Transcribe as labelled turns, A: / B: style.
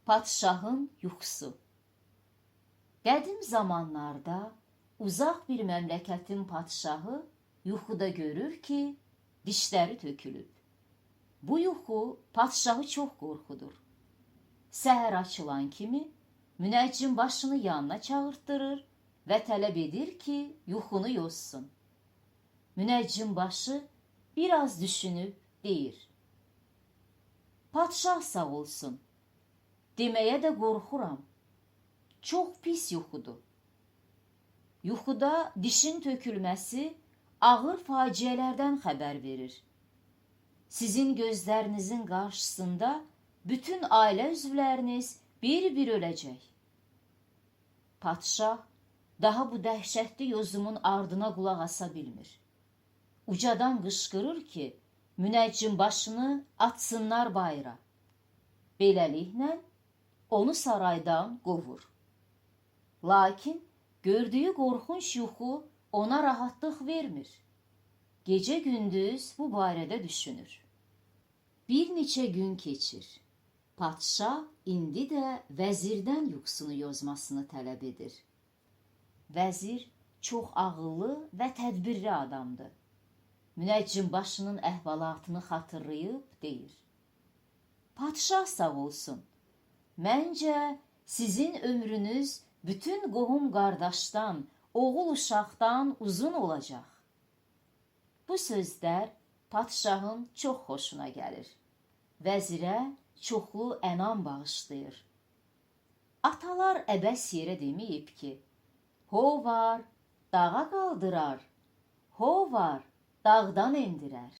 A: Padşahın yuxusu. Qədim zamanlarda uzaq bir məmləkətin padşahı yuxuda görür ki, dişləri tökülüb. Bu yuxu padşahı çox qorxudur. Səhər açılan kimi münəccim başını yanına çağırtdırır və tələb edir ki, yuxunu yozsun. Münəccim başı biraz düşünüb deyir: Padşah sağ olsun, deməyə də qorxuram. Çox pis yuxudur. Yuxuda dişin tökülməsi ağır faciələrdən xəbər verir. Sizin gözlərinizin qarşısında bütün ailə üzvləriniz bir-bir öləcək. Padşah daha bu dəhşətli yozumun ardına qulaq asa bilmir. Ucadan qışqırır ki, münəccim başını atsınlar bayıra. Beləliklə onu saraydan qovur. Lakin gördüyü qorxunç yuxu ona rahatlıq vermir. Gecə gündüz bu barədə düşünür. Bir neçə gün keçir. Padşah indi də vəzirdən yuxusunu yozmasını tələb edir. Vəzir çox ağıllı və tədbirli adamdır. Münəccim başının əhvalatını xatırlayıb deyir: Padşah sağ olsun, məncə sizin ömrünüz bütün qohum qardaşdan, oğul uşaqdan uzun olacaq. Bu sözlər padşahın çox xoşuna gəlir. Vəzirə çoxlu ənam bağışlayır. Atalar əbəs yerə deməyib ki, ho var, dağa qaldırar, ho var, dağdan endirər.